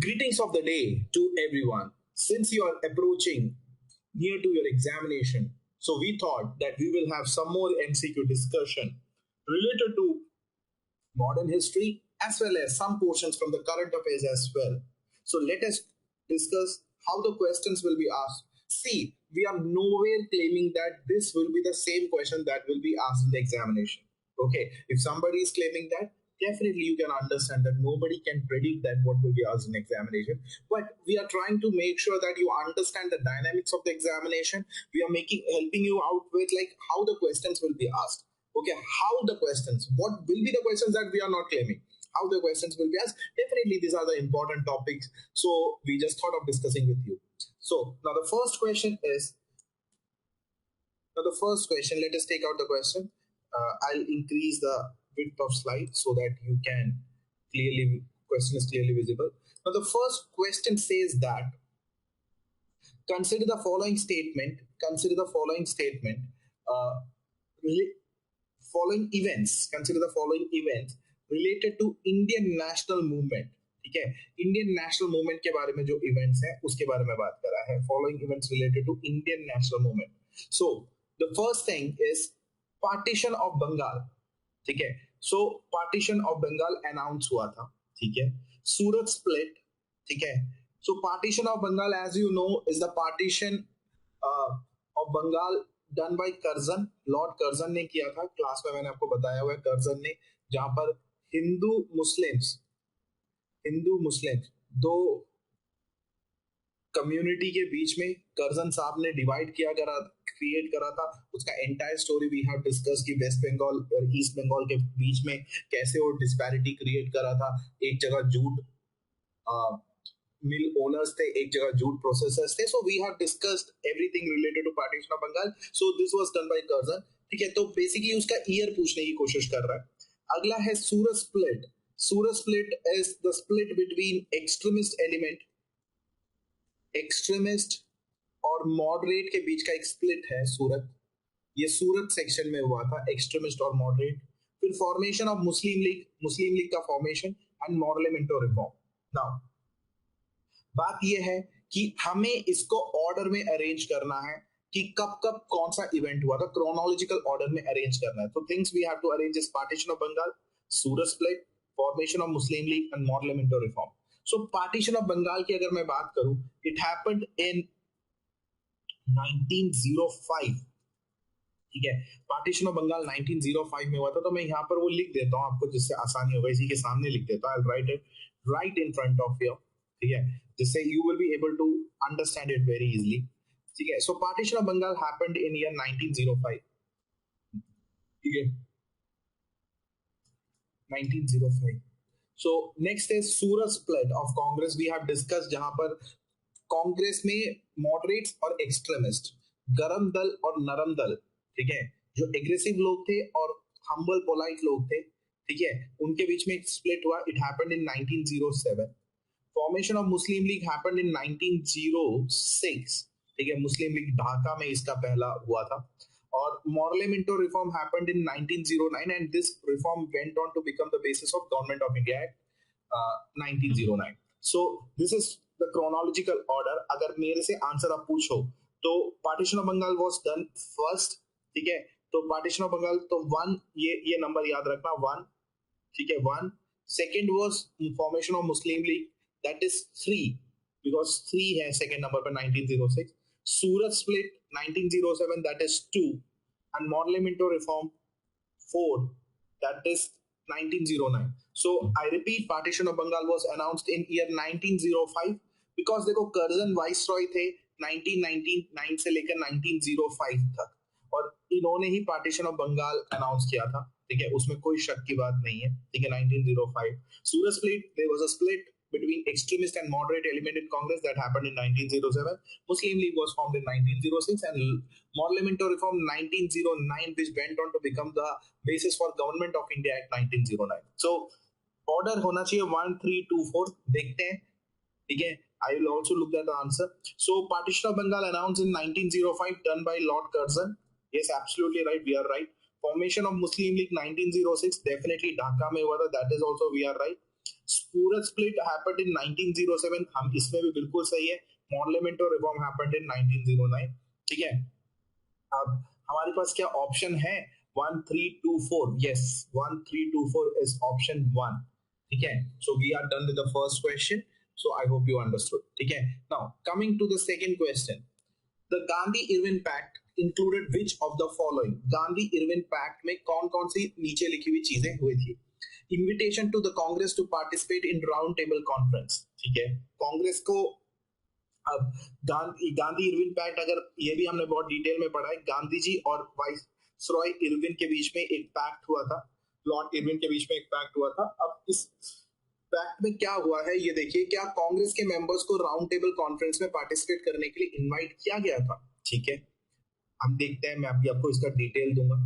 Greetings of the day to everyone. Since you are approaching near to your examination, so we thought that we will have some more MCQ discussion related to modern history as well as some portions from the current affairs as well. So let us discuss how the questions will be asked. See, we are nowhere claiming that this will be the same question that will be asked in the examination. Okay, if somebody is claiming that, definitely you can understand that nobody can predict that what will be asked in examination. But we are trying to make sure that you understand the dynamics of the examination. We are making helping you out with like how the questions will be asked. Okay, how the questions, what will be the questions that we are not claiming, how the questions will be asked. Definitely these are the important topics, so we just thought of discussing with you. So now the first question is, let us take out the question. I'll increase the width of slide so that you can clearly, question is clearly visible. Now the first question says that consider the following statement, uh, following events, consider the following events related to Indian national movement. ठीक है, Indian national movement के बारे में जो events हैं उसके बारे में बात कर रहा है. Following events related to Indian national movement. So the first thing is partition of Bengal. ठीक है, so partition of Bengal announce हुआ था. ठीक है, सूरत स्प्लिट. ठीक है, so partition of Bengal as you know is the partition of Bengal done by Curzon. Lord Curzon ने किया था. क्लास में मैंने आपको बताया हुआ है कर्जन ने, जहां पर हिंदू मुस्लिम्स दो कम्युनिटी के बीच में कर्जन साहब ने डिवाइड क्रिएट करा था. उसका entire story we have discuss कि वेस्ट बंगाल और ईस्ट बंगाल के बीच में कैसे वो डिस्पैरिटी क्रिएट करा था. एक जगह जूट मिल ओनर्स थे, एक जगह जूट प्रोसेसर्स थे. So we have discussed everything related to partition of Bengal. So this was done by Curzon. ठीक है, तो बेसिकली उसका ईयर पूछने की कोशिश कर रहा है. अगला है Surat split. Surat split is the split between extremist और मॉडरेट के बीच का एक स्प्लिट है सूरत. ये सूरत सेक्शन में हुआ था, एक्सट्रीमिस्ट और मॉडरेट. फिर फॉर्मेशन ऑफ मुस्लिम लीग का formation and parliamentary reform. Now बात यह है कि हमें इसको ऑर्डर में अरेंज करना है कि कब कब कौन सा इवेंट हुआ था, क्रोनोलॉजिकल ऑर्डर में अरेंज करना है. तो things we have to arrange is partition of Bengal, Surat split, formation of Muslim League and parliamentary reform. So partition of Bengal की अगर मैं बात करूं, इट हैपेंड इन 1905. ठीक है, पार्टीशन ऑफ बंगाल 1905 में हुआ था. तो मैं यहाँ पर वो लिख देता हूँ आपको जिससे आसानी होगा. इसी के सामने लिख देता हूँ, write it right in front of you. ठीक है, जिससे you will be able to understand it very easily. ठीक है, so partition of Bengal happened in year 1905. ठीक है, 1905. So next is Surat split of Congress. We have discuss, जहां पर कांग्रेस में मॉडरेट्स और एक्सट्रीमिस्ट, गरम दल और नरम दल, ठीक है, जो एग्रेसिव लोग थे और हम्बल पोलाइट लोग थे, ठीक है, उनके बीच में स्प्लिट हुआ. It happened in 1907. Formation of Muslim league happened in 1906. ठीक है, मुस्लिम लीग ढाका में इसका पहला हुआ था. और parliamentary reform happened in 1909 and this reform went on to become the basis of government of India act 1909. So this is the chronological order. अगर मेरे से आंसर आप पूछो तो partition of Bengal was done first. ठीक है, तो पार्टीशन ऑफ बंगाल तो 1, ये नंबर याद रखना 1. ठीक है, 1. Second was formation of Muslim league, that is 3 because 3 है सेकेंड नंबर पर 1906. सूरत split 1907, that is 2, and Parliamentary reform 4, that is 1909. So I repeat, partition of Bengal was announced in year 1905 because देखो Curzon viceroy थे 1999 से लेकर 1905 तक, और इन्होंने ही partition of Bengal announce किया था. ठीक है, उसमें कोई शक की बात नहीं है. ठीक है, 1905. सूरत split, there was a split between extremist and moderate element in Congress that happened in 1907. Muslim League was formed in 1906 and Parliamentary Reform 1909, which went on to become the basis for Government of India Act 1909. So order होना चाहिए 1, 3, 2, 4. देखते हैं. ठीक है, I will also look at the answer. So partition of Bengal announced in 1905, done by Lord Curzon. Yes, absolutely right. We are right. Formation of Muslim League 1906, definitely Dhaka में हुआ था. That is also we are right. Surat split happened in 1907, हम इसमें भी बिल्कुल सही है. मॉडलमेंटो reform happened in 1909. ठीक है. अब हमारे पास क्या ऑप्शन है? 1324. Yes, 1324 is option 1. ठीक है. So we are done with the first question. So I hope you understood. ठीक है. Now coming to the second question. The Gandhi Irwin pact included which of the following? Gandhi Irwin pact में कौन कौन सी नीचे लिखी हुई चीजें हुई थी? Invitation to the Congress to participate in round table conference. ठीक है. कांग्रेस को अब गांधी इरविन पैक्ट, अगर ये भी हमने बहुत डिटेल में पढ़ा है, गांधी जी और वाइस रॉय इरविन के बीच में एक पैक्ट हुआ था. लॉर्ड इरविन के बीच में एक पैक्ट हुआ था. अब इस पैक्ट में क्या हुआ है ये देखिए. क्या कांग्रेस के मेंबर्स को राउंड टेबल कॉन्फ्रेंस में पार्टिसिपेट करने के लिए इनवाइट किया गया था? ठीक है. हम देखते हैं, मैं अभी आपको इसका डिटेल दूंगा.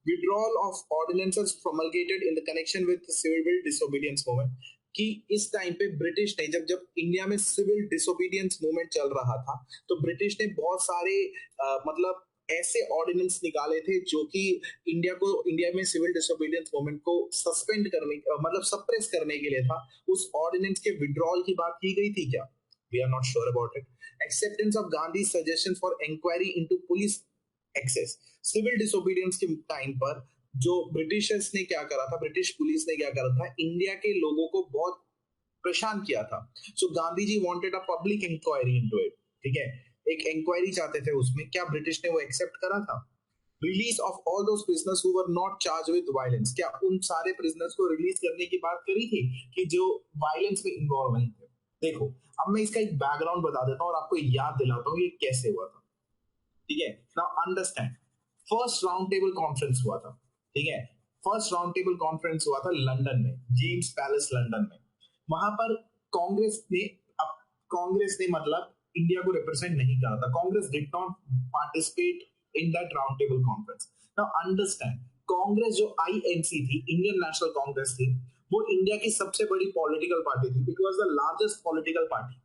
Withdrawal of ordinances promulgated in the connection with civil disobedience movement. कि इस टाइम पे ब्रिटिश ने जब इंडिया में सिविल डिसोबीडियंस मूवमेंट चल रहा था, तो ब्रिटिश ने बहुत सारे मतलब ऐसे ऑर्डिनेंस निकाले थे जो कि इंडिया में सिविल डिसोबीडियंस मूवमेंट को सस्पेंड करने, मतलब सप्रेस करने के लिए था. उस ऑर्डिनेंस के विड्रॉल की बात की गई थी क्या? We are not sure about it. Acceptance of Gandhi suggestion for inquiry into police excess. Civil disobedience के टाइम पर जो ब्रिटिशर्स ने क्या करा था, ब्रिटिश पुलिस ने क्या करा था, इंडिया के लोगों को बहुत परेशान किया था. So Gandhi ji wanted a public inquiry into it. ठीक है. एक इंक्वायरी चाहते थे उसमें. क्या ब्रिटिश ने वो एक्सेप्ट करा था? Release of all those prisoners who were not charge with violence. क्या उन सारे प्रिजनर्स को रिलीज करने की बात करी थी कि जो वायलेंस में इन्वॉल्व नहीं थे? देखो, अब मैं इसका एक बैकग्राउंड बता देता हूँ और आपको याद दिलाता हूँ ये कैसे हुआ था. ठीक है. Now understand. First round table conference हुआ था. ठीक है. फर्स्ट राउंड टेबल कॉन्फ्रेंस हुआ था लंदन में, जेम्स पैलेस लंदन में. वहां पर कांग्रेस ने, अब कांग्रेस ने मतलब इंडिया को रिप्रेजेंट नहीं करा था. Congress did not participate in that round table conference. Now understand, Congress जो आईएनसी थी, इंडियन नेशनल कांग्रेस थी, वो इंडिया की सबसे बड़ी पॉलिटिकल पार्टी थी. It was the largest political party.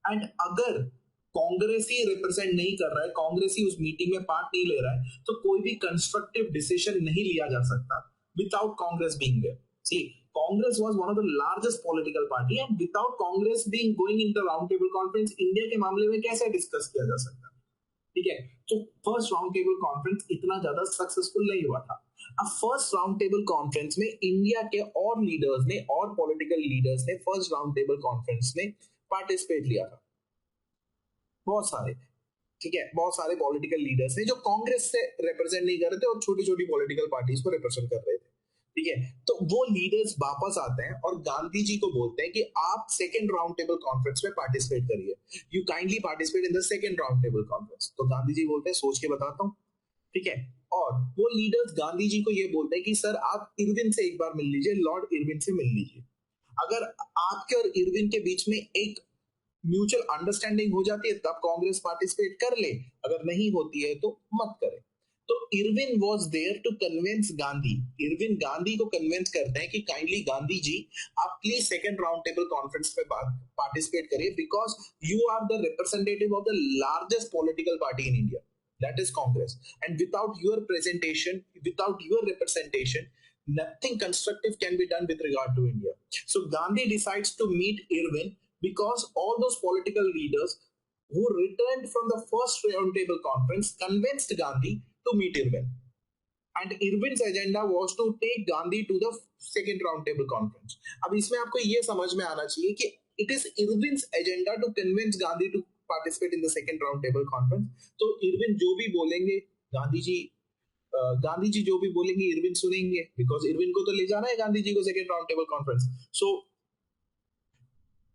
And अगर कांग्रेस ही रिप्रेजेंट नहीं कर रहा है, कांग्रेस ही उस मीटिंग में पार्ट नहीं ले रहा है, तो कोई भी कंस्ट्रक्टिव डिसीजन नहीं लिया जा सकता without Congress being there. See, Congress was one of the largest political party and without Congress being going in the round table conference, India के मामले में कैसे डिस्कस किया जा सकता? ठीक है. तो फर्स्ट राउंड टेबल कॉन्फ्रेंस इतना ज्यादा सक्सेसफुल नहीं हुआ था. अब फर्स्ट राउंड टेबल कॉन्फ्रेंस में इंडिया के और लीडर्स ने, और पॉलिटिकल लीडर्स ने फर्स्ट राउंड टेबल कॉन्फ्रेंस में पार्टिसिपेट लिया था. बहुत सारे. ठीक है. बहुत सारे पॉलिटिकल लीडर्स हैं जो कांग्रेस से रिप्रेजेंट नहीं कर रहे थे और छोटी छोटी पॉलिटिकल पार्टीज को रिप्रेजेंट कर रहे थे. ठीक है. तो वो लीडर्स वापस आते हैं और गांधी जी को बोलते हैं कि आप सेकंड राउंड टेबल कॉन्फ्रेंस में पार्टिसिपेट करिए. You kindly participate in the second round table conference. तो गांधी जी बोलते हैं सोच के बताता हूँ. ठीक है. और वो लीडर्स गांधी जी को ये बोलते हैं कि सर आप इरविन से एक बार मिल लीजिए, लॉर्ड इरविन से मिल लीजिए. अगर आपके और इरविन के बीच में एक म्यूचुअल अंडरस्टैंडिंग हो जाती है तब कांग्रेस पार्टिसिपेट कर ले, अगर नहीं होती है तो मत करे. तो Irwin was there to convince Gandhi. Irwin Gandhi को कन्विंस करते हैं कि काइंडली गांधी जी आप please second round table conference में पार्टिसिपेट करिए because you are the representative of the largest political party in India, that is Congress. And without your presentation, without your representation, nothing constructive can be done with regard to India. So Gandhi decides to meet Irwin because all those political leaders who returned from the first round table conference convinced Gandhi to meet Irwin. And Irwin's agenda was to take Gandhi to the second round table conference. अब इसमें आपको ये समझ में आना चाहिए कि it is Irwin's agenda to convince Gandhi to participate in the second round table conference. तो Irwin जो भी बोलेंगे, गांधी जी जो भी बोलेंगे इरविन सुनेंगे, बिकॉज इरविन को तो ले जाना है गांधी जी को second round table conference. So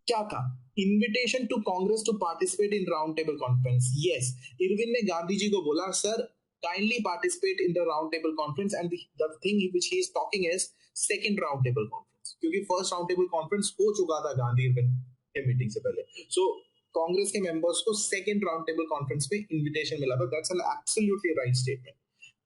क्या था? Invitation to Congress to participate in round table conference. Yes, Irwin ने गांधी जी को बोला sir kindly participate in the round table conference and the thing which he is talking is second round table conference, क्योंकि first round table conference हो चुका था Gandhi Irwin के meeting से पहले. सो कांग्रेस के मेंबर्स को सेकंड राउंड टेबल कॉन्फ्रेंस में इनविटेशन मिला था. That's an absolutely right statement.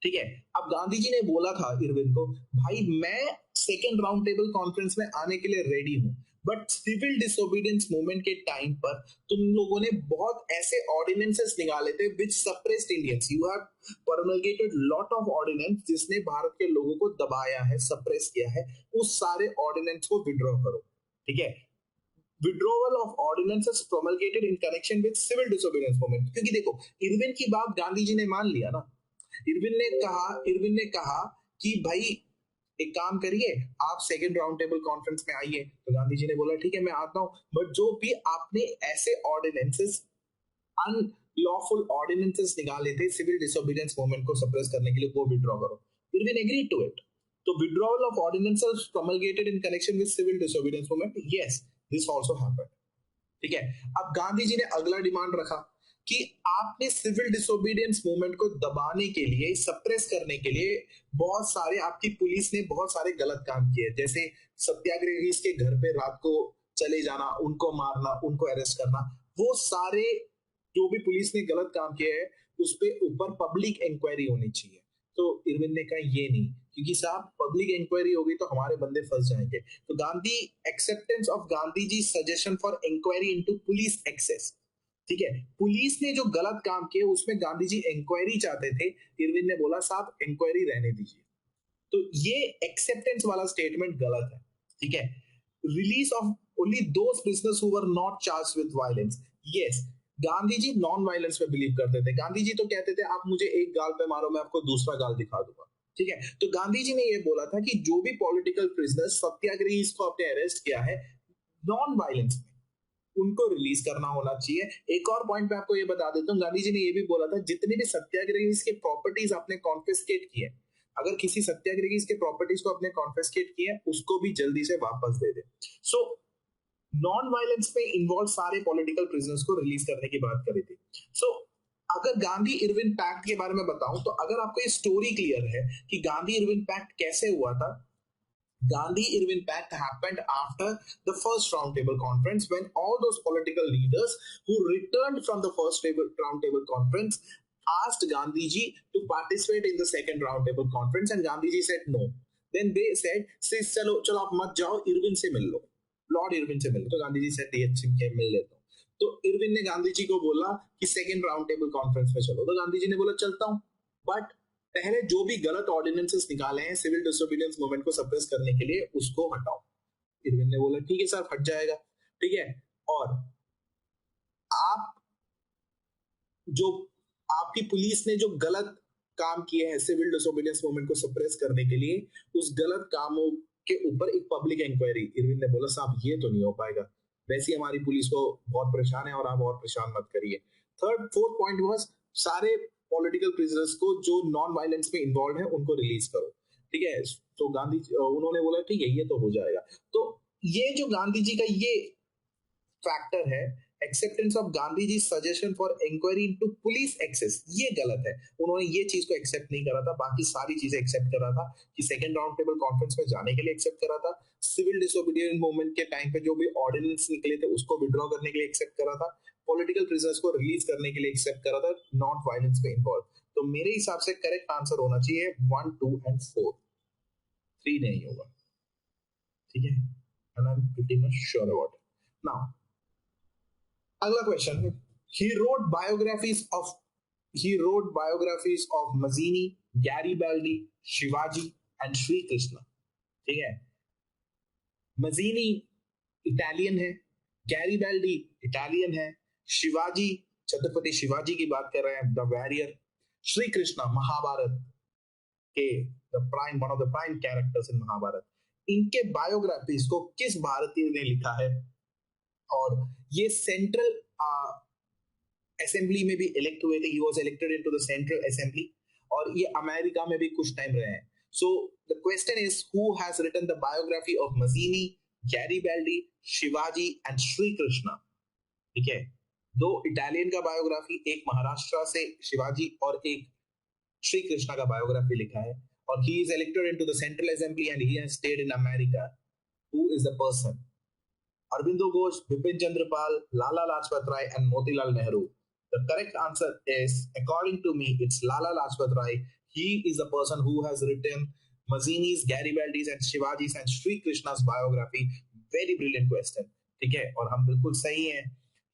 ठीक है. अब गांधी जी ने बोला था इरविन को, भाई मैं सेकेंड राउंड टेबल कॉन्फ्रेंस में आने के लिए रेडी हूं, बट सिविल डिसोबीडियंस मूवमेंट के टाइम पर तुम लोगों ने बहुत ऐसे ऑर्डिनेंसेस निकाले थे which suppressed Indians. You have promulgated lot of ordinance जिसने भारत के लोगों को दबाया है, सप्रेस किया है. उस सारे ऑर्डिनेंस को विड्रॉ करो. ठीक है, withdrawal of ordinances promulgated in connection with civil disobedience movement. क्योंकि देखो, इरविन की बात गांधी जी ने मान लिया ना। इरविन ने कहा कि भाई एक काम करिए, आप सेकंड राउंड टेबल कॉन्फ्रेंस में आइए। तो गांधी जी ने बोला ठीक है मैं आता हूं, बट जो भी आपने ऐसे ऑर्डिनेंसेस, अनलॉफुल ऑर्डिनेंसेस निकाले थे सिविल डिसोबीडियंस मूवमेंट को सप्रेस करने के लिए, वो विड्रॉ करो। Irwin agree to it. तो withdrawal of ordinances promulgated in connection with civil disobedience movement, yes this also happened. ठीक है, अब गांधी जी ने अगला डिमांड रखा कि आपने सिविल डिसोबीडियंस मूवमेंट को दबाने के लिए, सप्रेस करने के लिए बहुत सारे, आपकी पुलिस ने बहुत सारे गलत काम किए, जैसे सत्याग्रही के घर पे रात को चले जाना, उनको मारना, उनको अरेस्ट करना। वो सारे जो भी पुलिस ने गलत काम किया है उस पे ऊपर पब्लिक इंक्वायरी होनी चाहिए। तो इरविन ने कहा ये नहीं, क्योंकि साहब पब्लिक इंक्वायरी होगी तो हमारे बंदे फंस जाएंगे। तो Gandhi acceptance of Gandhi ji suggestion for inquiry into police excess. ठीक है, पुलिस ने जो गलत काम किए उसमें गांधी जी इंक्वायरी चाहते थे, इरविन ने बोला साहब इंक्वायरी रहने दीजिए। तो ये एक्सेप्टेंस वाला स्टेटमेंट गलत है। ठीक है, release of only those prisoners who were not charged with violence. Yes, Gandhi ji non violence पे बिलीव करते थे। गांधी जी तो कहते थे आप मुझे एक गाल पे मारो, मैं आपको दूसरा गाल दिखा दूंगा। ठीक है, तो गांधी जी ने ये बोला था कि जो भी पॉलिटिकल प्रिजनर्स, सत्याग्रही को आपने अरेस्ट किया है नॉन वायलेंस में, उनको रिलीज करना होना चाहिए। एक और पॉइंट मैं आपको ये बता देता हूँ, गांधी जी ने ये भी बोला था जितने भी सत्याग्रही के प्रॉपर्टीज आपने कॉन्फिस्केट किए, अगर किसी सत्याग्रही के प्रॉपर्टीज को आपने कॉन्फिस्केट किए उसको भी जल्दी से वापस दे दे। सो नॉन वायलेंस में इन्वॉल्व सारे पॉलिटिकल प्रिजनर्स को रिलीज करने की बात करी थी। सो अगर गांधी इरविन पैक्ट के बारे में बताऊं, तो अगर आपको ये स्टोरी क्लियर है कि गांधी इरविन पैक्ट कैसे हुआ था, Gandhi-Irwin Pact happened after the first roundtable conference, when all those political leaders who returned from the first roundtable conference asked Gandhiji to participate in the second roundtable conference, and Gandhiji said no. Then they said, चलो चलो आप मत जाओ, Irwin से मिल लो, Lord Irwin से मिल लो। तो Gandhi ji said ये मिल लेता हूँ। तो इरविन ने गांधी जी को बोला कि सेकेंड राउंड टेबल कॉन्फ्रेंस में चलो। तो गांधी जी ने बोला चलता हूँ, बट पहले जो भी गलत ऑर्डिनेंसेस निकाले हैं सिविल डिसोबीडियंस मूवमेंट को सप्रेस करने के लिए, उसको हटाओ। इरविन ने बोला ठीक है सर, हट जाएगा। ठीक है, और आप जो आपकी पुलिस ने जो गलत काम किए हैं सिविल डिसोबीडियंस मूवमेंट को सप्रेस करने के लिए, उस गलत कामों के ऊपर एक पब्लिक इंक्वायरी। इरविन ने बोला साहब ये तो नहीं हो पाएगा, वैसे हमारी पुलिस को बहुत परेशान है और आप और परेशान मत करिए। फोर्थ पॉइंट वाज सारे पॉलिटिकल प्रिजनर्स को जो नॉन वायलेंस में इन्वॉल्व है उनको रिलीज करो। ठीक है, तो गांधी उन्होंने बोला ठीक है ये तो हो जाएगा। तो ये जो गांधी जी का ये फैक्टर है, acceptance of Gandhi ji suggestion for inquiry into police excess, ये गलत है। उन्होंने ये चीज को एक्सेप्ट नहीं करा था, बाकी सारी चीजें एक्सेप्ट करा था कि सेकंड राउंड टेबल कॉन्फ्रेंस में जाने के लिए एक्सेप्ट करा था, सिविल डिसोबीडियंस मूवमेंट के टाइम पे जो भी ऑर्डिनेंस निकले थे उसको विड्रॉ करने के लिए एक्सेप्ट करा था, पॉलिटिकल प्रिजनर्स को रिलीज करने के लिए एक्सेप्ट करा था, नॉट वायलेंस में इन्वॉल्व। तो मेरे हिसाब से करेक्ट आंसर होना चाहिए 1, 2 एंड 4, 3 नहीं होगा। ठीक है, and I am pretty much sure about it. Now अगला क्वेश्चन है, he wrote biographies of Mazzini, Garibaldi, Shivaji and Sri Krishna। ठीक है, मजीनी इटालियन है, गैरीबेल्डी इटालियन है, शिवाजी छत्रपति शिवाजी की बात कर रहे हैं, द वॉरियर, श्री कृष्णा महाभारत के one of the prime characters in Mahabharata. इनके बायोग्राफीज को किस भारतीय ने लिखा है, और ये सेंट्रल असेंबली में भी इलेक्ट हुए थे, he was elected into the central assembly, और ये अमेरिका में भी कुछ टाइम रहे हैं। So the question is who has written the biography of Mazzini, Garibaldi, Shivaji and Shri Krishna. ठीक है, दो इटालियन का बायोग्राफी, एक महाराष्ट्र से शिवाजी और एक श्री कृष्णा का बायोग्राफी लिखा है, और he is elected into the central assembly and he has stayed in America. Who is the person? Aurobindo Ghosh, Bipin Chandra Pal, Lala Lajpat Rai and Motilal Nehru. The correct answer is, according to me, it's Lala Lajpat Rai. He is the person who has written Mazzini's, Garibaldi's and Shivaji's and Sri Krishna's biography. Very brilliant question. ठीक है, और हम बिल्कुल सही हैं।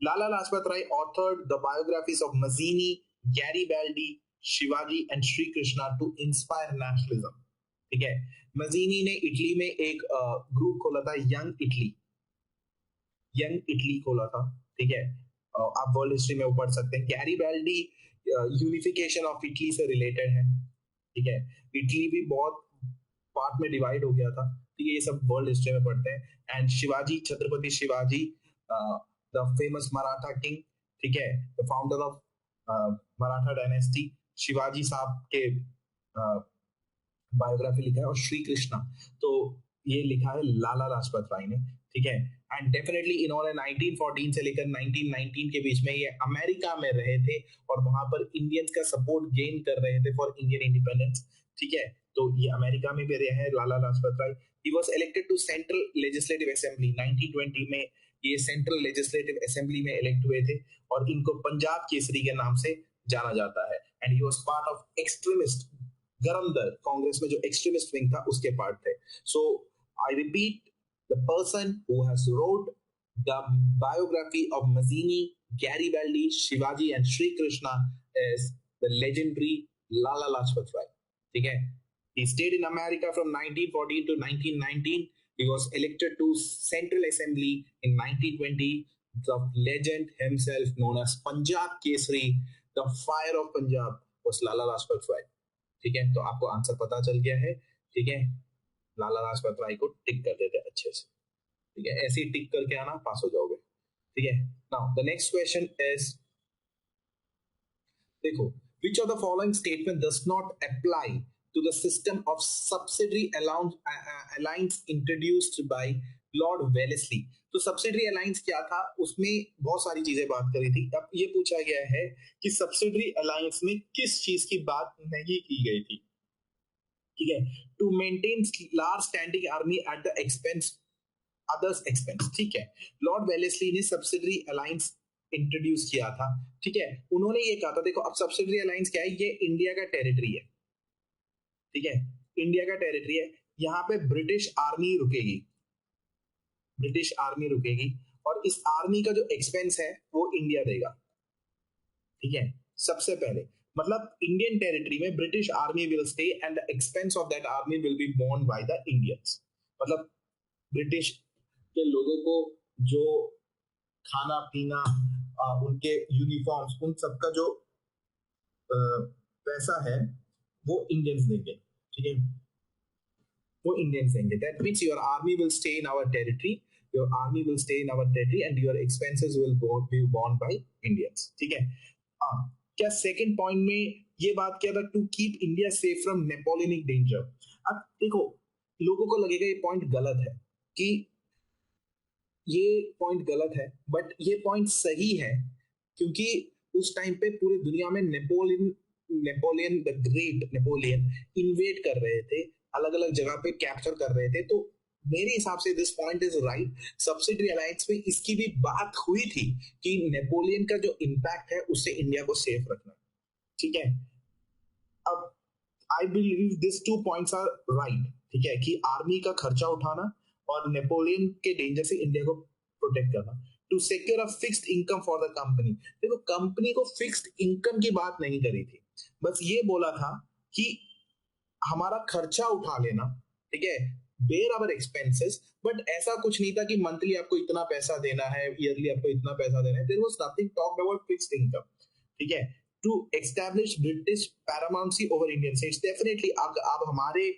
Lala Lajpat Rai authored the biographies of Mazzini, Garibaldi, Shivaji and Sri Krishna to inspire nationalism। ठीक है, मजीनी ने इटली में एक ग्रुप खोला था, यंग इटली। यंग इटली खोला था, ठीक है। आप वर्ल्ड हिस्ट्री में वो पढ़ सकते हैं। गैरीबाल्डी यूनिफिकेशन ऑफ इटली से रिलेटेड है, ठीक है। इटली भी बहुत पार्ट में डिवाइड हो गया था, ठीक है। ये सब वर्ल्ड हिस्ट्री में पढ़ते हैं। And Shivaji, Chhatrapati Shivaji, the famous Maratha king, ठीक है, the founder of Maratha dynasty, Shivaji साहब के बायोग्राफी लिखा है। और श्री कृष्णा, तो ये लिखा है लाला लाजपत राय ने, ठीक है। एंड डेफिनेटली इन्होंने 1914 से लेकर 1919 के बीच में ये अमेरिका में रहे थे और वहां पर इंडियंस का सपोर्ट गेन कर रहे थे फॉर इंडियन इंडिपेंडेंस, ठीक है। तो ये अमेरिका में भी रहे हैं Lala Lajpat Rai. He was elected to central legislative assembly 1920 में। ये सेंट्रल लेजिस्लेटिव असेंबली में इलेक्ट हुए थे और इनको पंजाब केसरी के नाम से जाना जाता है। And he was part of extremist गरम दल, कांग्रेस में जो एक्सट्रीमिस्ट विंग था उसके पार्ट थे। So I repeat, the person who has wrote the biography of Mazzini, Garibaldi, Shivaji and Shri Krishna is the legendary Lala Lajpat Rai, ठीक है। He stayed in America from 1914 to 1919. He was elected to Central Assembly in 1920. The legend himself, known as Punjab Kesari, the fire of Punjab, was Lala Lajpat Rai. ठीक है, तो आपको answer पता चल गया है, ठीक है। लाला लाजपत राय को टिक कर देते अच्छे से, ठीक है। ऐसे ही टिक करके आना, पास हो जाओगे, ठीक है। Now the next question is, देखो, which of the following statement does not apply to the system of subsidiary alliance introduced by Lord Wellesley. तो सब्सिडरी अलायंस क्या था, उसमें बहुत सारी चीजें बात करी थी। अब ये पूछा गया है कि सब्सिडरी अलायंस में किस चीज की बात नहीं की गई थी, ठीक है। To maintain large standing army at the expense others expense, ठीक है। लॉर्ड वेलेस्ली ने सब्सिडरी अलायंस इंट्रोड्यूस किया था, ठीक है। उन्होंने ये कहा था, देखो अब सब्सिडरी अलायंस क्या है, ये इंडिया का टेरिटरी है, ठीक है। इंडिया का टेरिटरी है, यहाँ पे ब्रिटिश आर्मी रुकेगी, ब्रिटिश आर्मी रुकेगी और इस आर्मी का जो एक्सपेंस है वो इंडिया देगा, ठीक है। सबसे पहले मतलब इंडियन टेरिटरी में British army will stay and the expense of that army will be borne by the Indians. मतलब ब्रिटिश के लोगों को जो खाना पीना, उनके यूनिफॉर्म्स, उन सबका जो पैसा है वो इंडियंस देंगे, ठीक है, वो इंडियंस देंगे। That means your army will stay in our territory, your army will stay in our territory and your expenses will be borne by Indians, ठीक है। क्या सेकंड पॉइंट में ये बात किया था, to keep India safe from Napoleonic danger. अब देखो, लोगों को लगेगा ये पॉइंट गलत है, कि ये पॉइंट गलत है, बट ये पॉइंट सही है, क्योंकि उस टाइम पे पूरी दुनिया में Napoleon the great, Napoleon invade कर रहे थे, अलग अलग जगह पे कैप्चर कर रहे थे। तो मेरे हिसाब से this point is right. Subsidiary alliance में इसकी भी बात हुई थी कि नेपोलियन का जो इम्पैक्ट है उससे इंडिया को सेफ रखना, ठीक है। अब I believe this two points are right, ठीक है, कि आर्मी का खर्चा उठाना और नेपोलियन के डेंजर से इंडिया को प्रोटेक्ट करना। To secure a fixed income for the company, देखो कंपनी को फिक्स्ड इनकम की बात नहीं करी थी, बस ये बोला था कि हमारा खर्चा उठा लेना, ठीक है, बेयर अवर एक्सपेंसेस। बट ऐसा कुछ नहीं था कि मंथली आपको इतना पैसा देना है, ईयरली आपको इतना पैसा देना है। There was nothing talked about fixed income, ठीक है। To establish British paramountcy over Indian states, definitely आप हमारे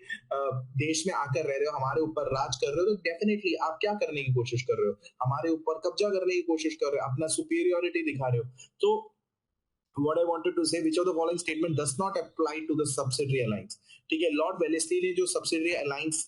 देश में आकर रह रहे हो, हमारे ऊपर राज कर रहे हो, तो डेफिनेटली आप क्या करने की कोशिश कर रहे हो, हमारे ऊपर कब्जा करने की कोशिश कर रहे हो, अपना सुपीरियोरिटी दिखा रहे हो। तो what I wanted to say, which of the following statement does not apply to the subsidiary alliance, ठीक है। लॉर्ड वेलेस्ली ने जो सब्सिडरी अलायंस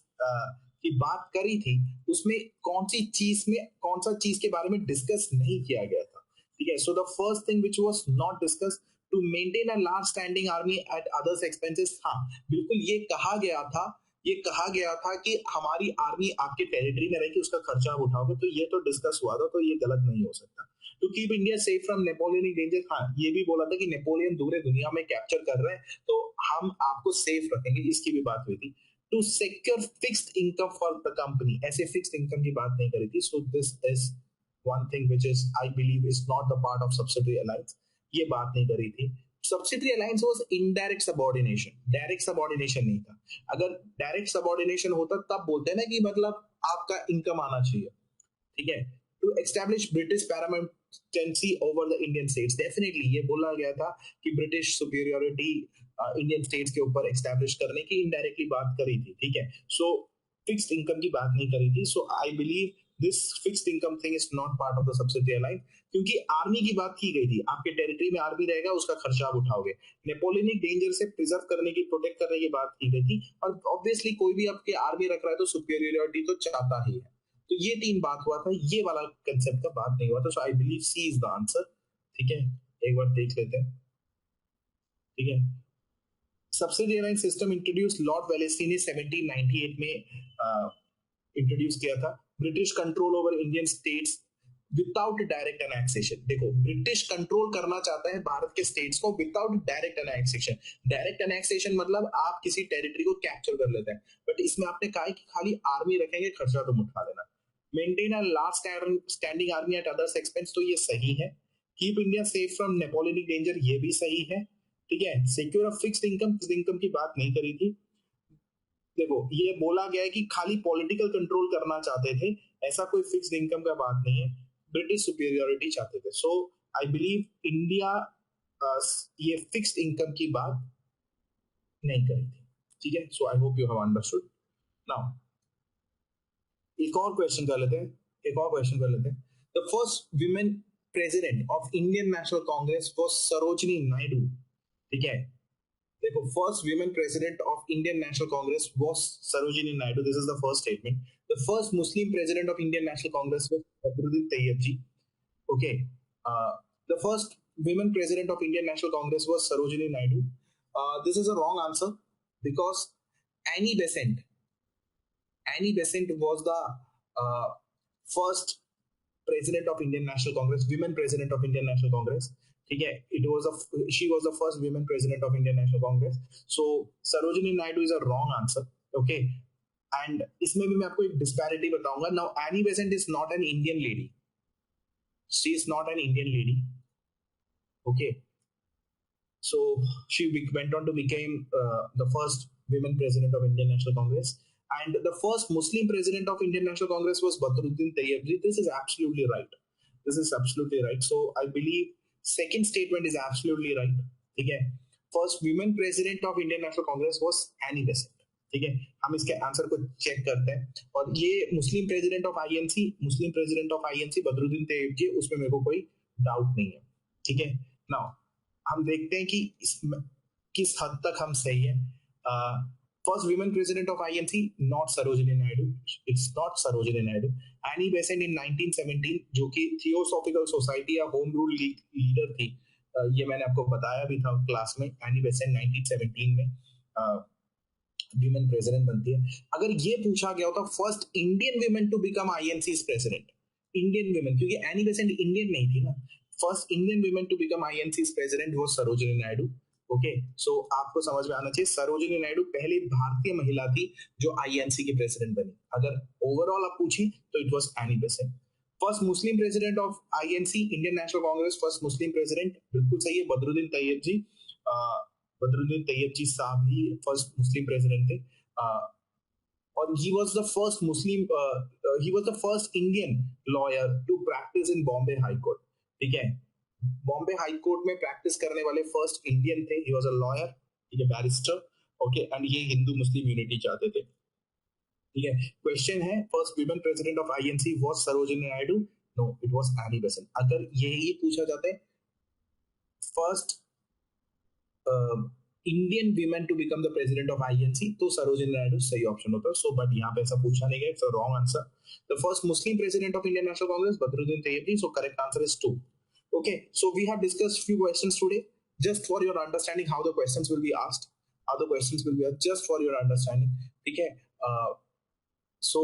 की बात करी थी, उसमें कौन सी चीज में, कौन सा चीज के बारे में डिस्कस नहीं किया गया था, ठीक है। So the first thing which was not discuss, to maintain a large standing army at others expenses. हाँ बिल्कुल, ये कहा गया था, ये कहा गया था कि हमारी आर्मी आपके टेरिटरी में रहेगी, उसका खर्चा आप उठाओगे, तो ये तो डिस्कस हुआ था, तो ये गलत नहीं हो सकता। To keep India safe from Napoleonic danger, हाँ ये भी बोला था कि नेपोलियन पूरे दुनिया में कैप्चर कर रहे हैं, तो हम आपको सेफ रखेंगे, इसकी भी बात हुई थी। To secure fixed income for the company, ऐसे फिक्स्ड इनकम की बात नहीं करी थी। So this is one thing which is I believe is not the part of subsidiary alliance, ये बात नहीं करी थी। Subsidiary alliance was indirect subordination, direct subordination नहीं था। अगर डायरेक्ट सबऑर्डिनेशन होता तब बोलते हैं ना कि मतलब आपका इनकम आना चाहिए, ठीक है। to establish British paramountcy over the Indian states. Definitely ये बोला गया था कि ब्रिटिश सुपीरियोरिटी इंडियन स्टेट्स के ऊपर एस्टैब्लिश करने की इनडायरेक्टली बात करी थी, ठीक है. सो फिक्स्ड इनकम की बात नहीं करी थी. So I believe this fixed income thing is not part of the subsidiary line, क्योंकि आर्मी की बात की गई थी. आपके टेरिटरी में आर्मी रहेगा, उसका खर्चा आप उठाओगे. नेपोलियनिक डेंजर से प्रिजर्व करने की, प्रोटेक्ट करने की बात की गई थी. और ऑब्वियसली कोई भी आपके आर्मी रख रहा है तो सुपीरियोरिटी तो चाहता ही है. तो ये तीन बात हुआ था, ये वाला कंसेप्ट का बात नहीं हुआ था. So I believe C is the answer. ठीक है, एक बार देख लेते हैं. ठीक है, subsidiary alliance system introduce lord Wellesley ने 1798 में इंट्रोड्यूस किया था. British control over Indian states without direct annexation. देखो, ब्रिटिश कंट्रोल करना चाहता है भारत के स्टेट्स को without direct annexation. Direct annexation मतलब आप किसी टेरिटरी को कैप्चर कर लेते हैं, बट इसमें आपने कहा है कि खाली आर्मी रखेंगे, खर्चा तुम उठा लेना. Maintain a last standing army at others expense, तो ये सही है. Keep India safe from Napoleonic danger, ये भी सही है. ठीक है, सिक्योर अ फिक्स्ड इनकम की बात नहीं करी थी. देखो, ये बोला गया है कि खाली पॉलिटिकल कंट्रोल करना चाहते थे, ऐसा कोई फिक्स्ड इनकम का बात नहीं है. ब्रिटिश सुपीरियोरिटी चाहते थे. सो आई बिलीव इंडिया ये फिक्स्ड इनकम की बात नहीं करी थी. ठीक है, so I hope you have understood. Now एक और क्वेश्चन कर लेते हैं. The first women president of Indian National Congress was Sarojini Naidu. ठीक है, देखो, first women president of Indian National Congress was Sarojini Naidu. This is the first statement. The first Muslim president of Indian National Congress was Badruddin Tyabji. Okay, the first women president of Indian National Congress was Sarojini Naidu. This is a wrong answer because Annie Besant was the first president of Indian National Congress, women president of Indian National Congress. ठीक है, she was the first women president of Indian National Congress. So Sarojini Naidu is a wrong answer. Okay, and इसमें भी मैं आपको एक disparity बताऊंगा. Now Annie Besant is not an Indian lady. She is not an Indian lady. Okay, so she went on to become the first women president of Indian National Congress. And the first Muslim president of Indian National Congress was Badruddin Tayyib. This is absolutely right. So I believe second statement is absolutely right. ठीक है, first women president of Indian National Congress was Annie Besant. ठीक है, हम इसके answer को check करते हैं. और ये Muslim president of INC Badruddin Tyabji, उसमें मेरे को कोई डाउट नहीं है. ठीक है, नाउ हम देखते हैं कि किस हद तक हम सही है. First women president of INC, not Sarojini Naidu. It's not Sarojini Naidu. Annie Besant in 1917, जो कि थियोसॉफिकल सोसाइटी या होम रूल लीडर थी. ये मैंने आपको बताया भी था क्लास में. एनी बेसेंट 1917 में विमेन प्रेसिडेंट बनती है. अगर ये पूछा गया होता first Indian women to become INC's president, Indian women, क्योंकि एनी बेसेंट इंडियन नहीं थी ना. First Indian women to become INC's president वो सरोजिनी नायडू. ओके, सो आपको समझ में आना चाहिए, सरोजिनी नायडू पहली भारतीय महिला थी जो आईएनसी की प्रेसिडेंट बनी. अगर ओवरऑल आप पूछें तो it was Annie Besant. First Muslim president of INC, Indian National Congress, first Muslim president, बिल्कुल सही है, बदरुद्दीन तैयब जी. बदरुद्दीन तैयब जी साहब ही फर्स्ट मुस्लिम प्रेसिडेंट थे. और he was the first Indian lawyer to practice in Bombay High Court. ठीक है, बॉम्बे हाई कोर्ट में practice करने वाले फर्स्ट इंडियन थे. ही वाज अ लॉयर, ठीक है, बैरिस्टर. ओके, एंड ये हिंदू मुस्लिम यूनिटी चाहते थे. ठीक है, क्वेश्चन है first women president of INC was Sarojini Naidu? No, it was Annie Besant. अगर यही पूछा जाता है first Indian women to become the president of INC, तो सरोजिनी नायडू सही ऑप्शन होता है. सो बट यहाँ पे ऐसा पूछा नहीं गया, it's a wrong answer. The first Muslim president of Indian National Congress Badruddin Tyab. So correct answer is 2. Okay, so we have discussed few questions today, just for your understanding how the questions will be asked. Just for your understanding. Okay, so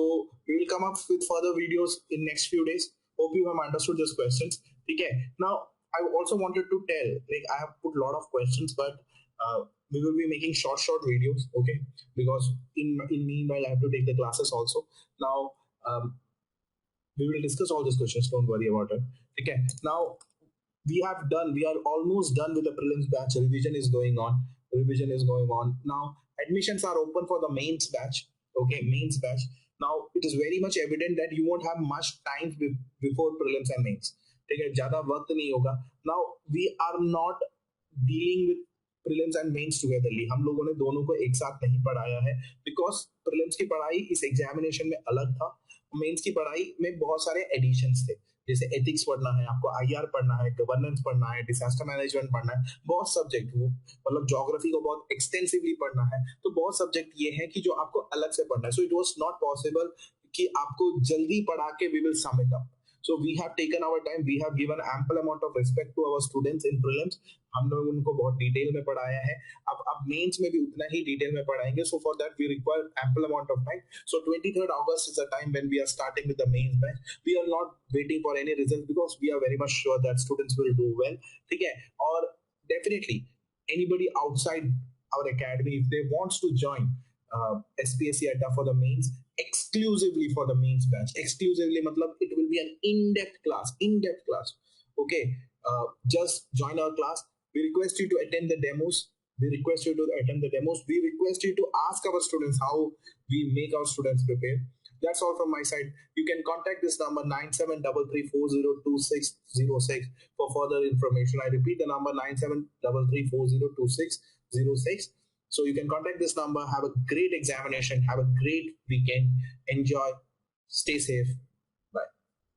we will come up with further videos in next few days. Hope you have understood these questions. Okay, now I also wanted to tell, like, I have put a lot of questions, but we will be making short videos. Okay, because in meanwhile I have to take the classes also. Now we will discuss all these questions. Don't worry about it. Okay, now we are almost done with the prelims batch. Revision is going on. Now admissions are open for the mains batch. Okay, mains batch. Now it is very much evident that you won't have much time before prelims and mains. ठीक है, ज्यादा वक्त नहीं होगा. Now we are not dealing with prelims and mains togetherly. हम लोगों ने दोनों को एक साथ नहीं पढ़ाया है, बिकॉज प्रीलिम्स की पढ़ाई इस एग्जामिनेशन में अलग था, मेंस की पढ़ाई में बहुत सारे एडिशंस थे. जैसे एथिक्स पढ़ना है आपको, आईआर पढ़ना है, गवर्नेंस पढ़ना है, डिजास्टर मैनेजमेंट पढ़ना है, बहुत सब्जेक्ट, वो मतलब ज्योग्राफी को बहुत एक्सटेंसिवली पढ़ना है. तो बहुत सब्जेक्ट ये हैं कि जो आपको अलग से पढ़ना है. So it was not possible कि आपको जल्दी पढ़ा के we will sum it up. So we have taken our time. We have given ample amount of respect to our students in prelims. हम लोग उनको बहुत डिटेल में पढ़ाया है. अब मेंस में भी उतना ही डिटेल में पढ़ाएंगे. So for that we require ample amount of time. So 23rd August is the time when we are starting with the mains batch. We are not waiting for any results because we are very much sure that students will do well. ठीक है. और definitely anybody outside our academy, if they wants to join SPSC ATA for the mains, exclusively for the mains batch. Exclusively matlab it will be an in-depth class. Okay, just join our class. We request you to attend the demos. We request you to ask our students how we make our students prepare. That's all from my side. You can contact this number 9733402606 for further information. I repeat the number 9733402606. So you can contact this number. Have a great examination. Have a great weekend. Enjoy. Stay safe.